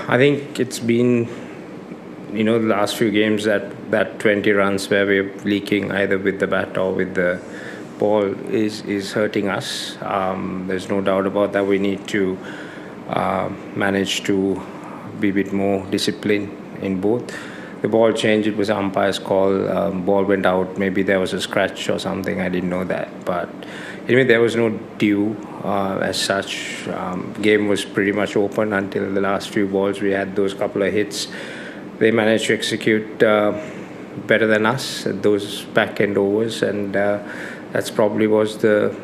I think it's been, the last few games that 20 runs where we're leaking either with the bat or with the ball is hurting us. There's no doubt about that. We need to manage to be a bit more disciplined in both. The ball change, it was umpire's call. Ball went out. Maybe there was a scratch or something. I didn't know that. But anyway, there was no due as such. Game was pretty much open until the last few balls. We had those couple of hits. They managed to execute better than us at those back-end overs. And that's probably was the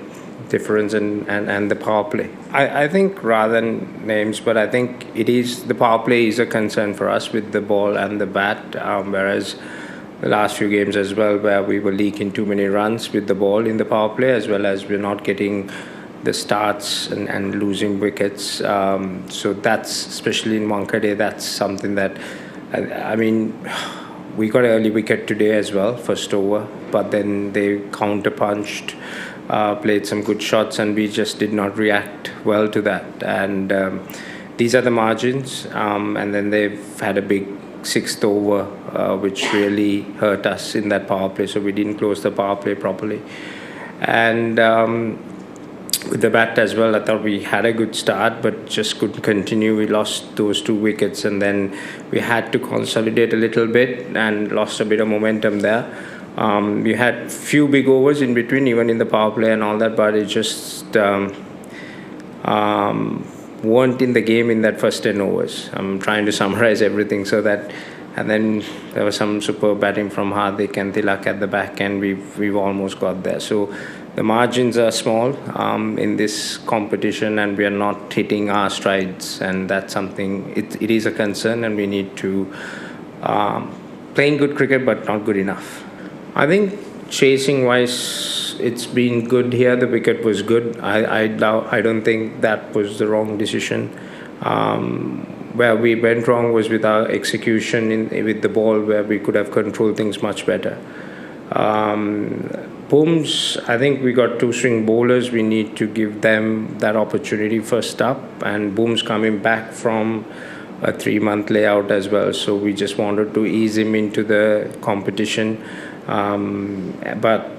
difference and the power play. I think rather than names, but I think the power play is a concern for us with the ball and the bat, whereas the last few games as well where we were leaking too many runs with the ball in the power play, as well as we're not getting the starts and losing wickets. So that's, especially in Wankhede, that's something that, we got an early wicket today as well, first over, but then they counter-punched, played some good shots, and we just did not react well to that. And these are the margins. And then they've had a big sixth over, which really hurt us in that power play. So we didn't close the power play properly. And with the bat as well, I thought we had a good start, but just couldn't continue. We lost those 2 wickets, and then we had to consolidate a little bit and lost a bit of momentum there. We had few big overs in between, even in the power play and all that, but it just weren't in the game in that first 10 overs. I'm trying to summarize everything so that, and then there was some superb batting from Hardik and Tilak at the back, and we've almost got there. So the margins are small in this competition, and we are not hitting our strides, and that's something, it is a concern, and we need to playing good cricket but not good enough. I think chasing wise, it's been good here. The wicket was good. I don't think that was the wrong decision. Where we went wrong was with our execution with the ball, where we could have controlled things much better. Booms, I think we got 2 swing bowlers. We need to give them that opportunity first up, and Booms coming back from a 3-month layout as well. So we just wanted to ease him into the competition. But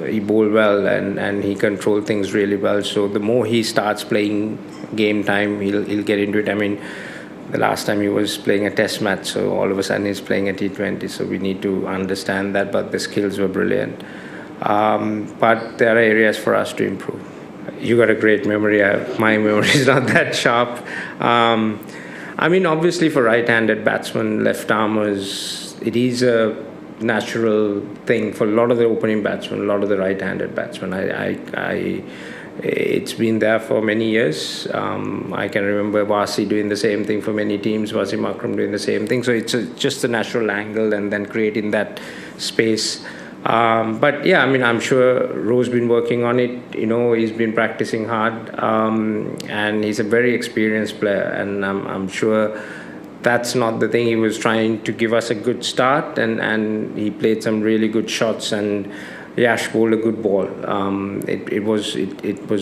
he bowled well and he controlled things really well. So the more he starts playing game time, he'll get into it. The last time he was playing a test match, so all of a sudden he's playing a T20. So we need to understand that, but the skills were brilliant. But there are areas for us to improve. You got a great memory. My memory is not that sharp. Obviously for right-handed batsmen, left-armers, it is a natural thing for a lot of the opening batsmen, a lot of the right-handed batsmen. It's been there for many years. I can remember Wasi doing the same thing for many teams, Wasim Akram doing the same thing. So it's just a natural angle, and then creating that space. But yeah, I'm sure Ro's been working on it. He's been practicing hard, and he's a very experienced player, and I'm sure that's not the thing. He was trying to give us a good start, and he played some really good shots, and Yash bowled a good ball. It was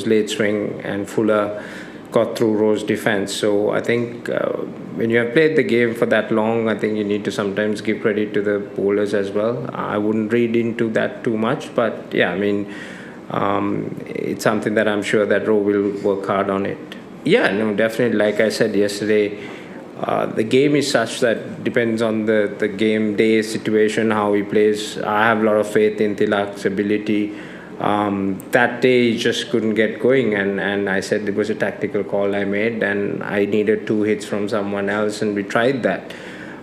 late swing, and Fuller got through Ro's defense. So I think when you have played the game for that long, I think you need to sometimes give credit to the bowlers as well. I wouldn't read into that too much, but yeah, it's something that I'm sure that Ro will work hard on it. Yeah, no, definitely. Like I said yesterday, the game is such that depends on the game day situation, how he plays. I have a lot of faith in Tilak's ability. That day he just couldn't get going, and I said it was a tactical call I made, and I needed 2 hits from someone else, and we tried that.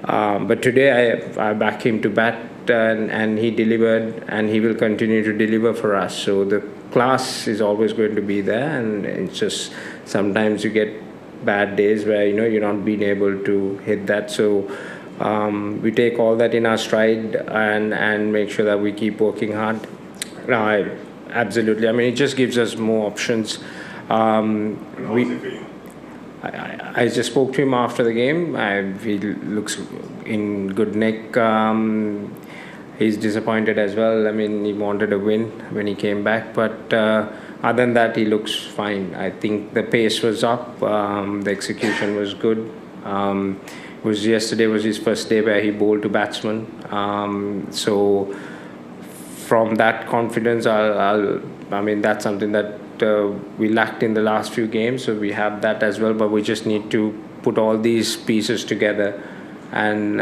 But today I back him to bat, and he delivered, and he will continue to deliver for us. So the class is always going to be there, and it's just sometimes you get bad days where you're not being able to hit that. So we take all that in our stride and make sure that we keep working hard. No, absolutely. It just gives us more options. I just spoke to him after the game. He looks in good nick. He's disappointed as well. He wanted a win when he came back, but other than that, he looks fine. I think the pace was up, the execution was good. Yesterday was his first day where he bowled to batsmen. So from that confidence, I mean, that's something that we lacked in the last few games. So we have that as well, but we just need to put all these pieces together and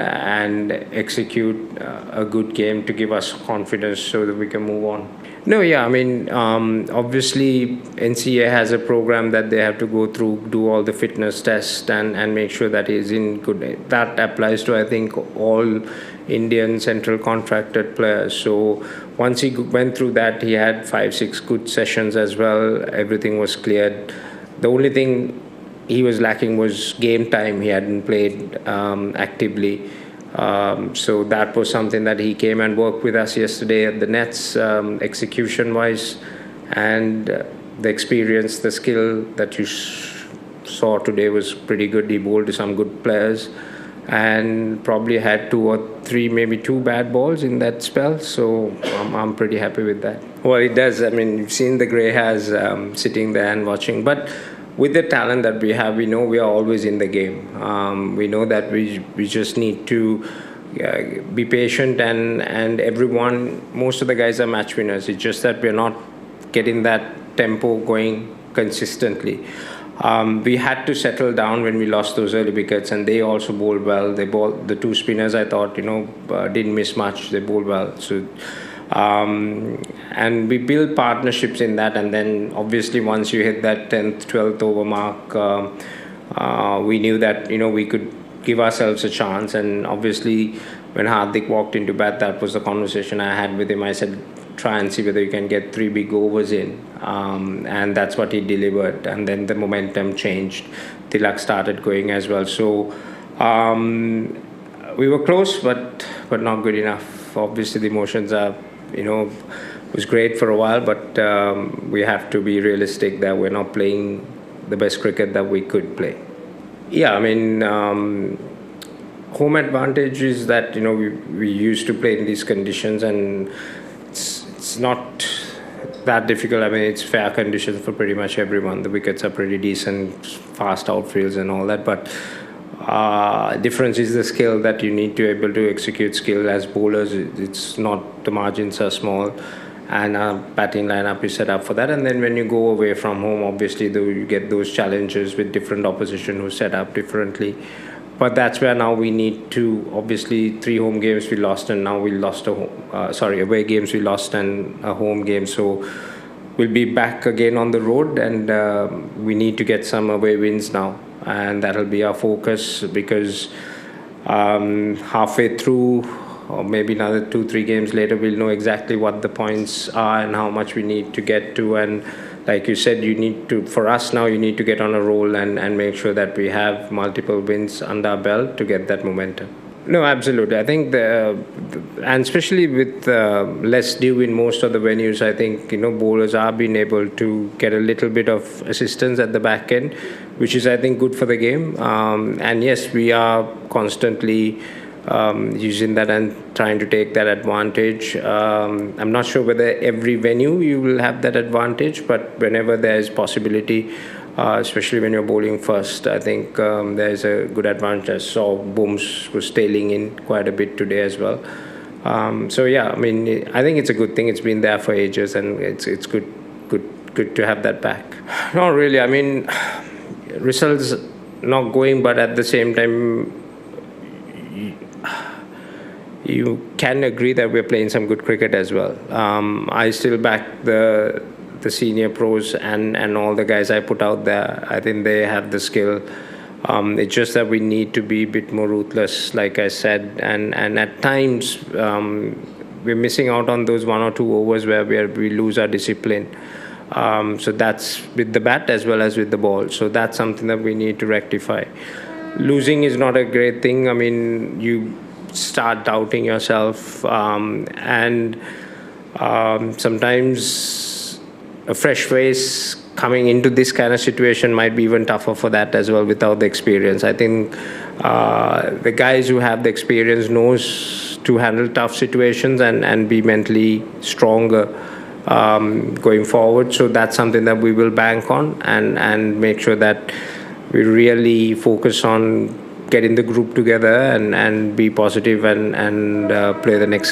execute a good game to give us confidence so that we can move on. No, yeah, I mean, obviously NCA has a program that they have to go through, do all the fitness tests and make sure that he's in good. That applies to, I think, all Indian central contracted players. So once he went through that, he had 5-6 good sessions as well. Everything was cleared. The only thing he was lacking was game time. He hadn't played actively. So that was something that he came and worked with us yesterday at the nets, execution-wise, and the experience, the skill that you saw today was pretty good. He bowled to some good players and probably had 2 or 3, maybe 2 bad balls in that spell. So I'm pretty happy with that. Well, it does. I mean, you've seen the grey hairs sitting there and watching, but with the talent that we have, we know we are always in the game. We know that we just need to be patient and everyone, most of the guys are match winners. It's just that we're not getting that tempo going consistently. We had to settle down when we lost those early wickets, and they also bowled well. They bowled the 2 spinners. I thought, didn't miss much. They bowled well. So. And we build partnerships in that, and then obviously once you hit that 10th, 12th over mark, we knew that we could give ourselves a chance. And obviously when Hardik walked into bat, that was the conversation I had with him. I said, try and see whether you can get 3 big overs in, and that's what he delivered. And then the momentum changed. Tilak started going as well. So we were close, but not good enough. Obviously the emotions are was great for a while, but we have to be realistic that we're not playing the best cricket that we could play. Yeah, I mean, home advantage is that we used to play in these conditions, and it's not that difficult. I mean, it's fair conditions for pretty much everyone. The wickets are pretty decent, fast outfields and all that, but difference is the skill that you need to be able to execute skill as bowlers. It's not, the margins are small, and our batting lineup is set up for that. And then when you go away from home, obviously you get those challenges with different opposition who set up differently. But that's where now we need to, obviously 3 home games we lost, and now we lost away games we lost and a home game. So we'll be back again on the road, and we need to get some away wins now. And that'll be our focus, because halfway through, or maybe another 2-3 games later, we'll know exactly what the points are and how much we need to get to. And like you said, for us now, you need to get on a roll and make sure that we have multiple wins under our belt to get that momentum. No, absolutely. I think and especially with less dew in most of the venues, I think bowlers are being able to get a little bit of assistance at the back end, which is, I think, good for the game. And yes, we are constantly using that and trying to take that advantage. I'm not sure whether every venue you will have that advantage, but whenever there is possibility, especially when you're bowling first, I think there's a good advantage. I saw Booms was tailing in quite a bit today as well. So yeah, I mean, I think it's a good thing. It's been there for ages, and it's good to have that back. Not really. I mean, results not going, but at the same time, you can agree that we're playing some good cricket as well. I still back the senior pros and all the guys I put out there. I think they have the skill. It's just that we need to be a bit more ruthless, like I said, and at times we're missing out on those 1 or 2 overs where we lose our discipline. So that's with the bat as well as with the ball. So that's something that we need to rectify. Losing is not a great thing. I mean, you start doubting yourself, and sometimes a fresh face coming into this kind of situation might be even tougher for that as well without the experience. I think the guys who have the experience knows to handle tough situations and be mentally stronger going forward. So that's something that we will bank on and make sure that we really focus on get in the group together and be positive and play the next game.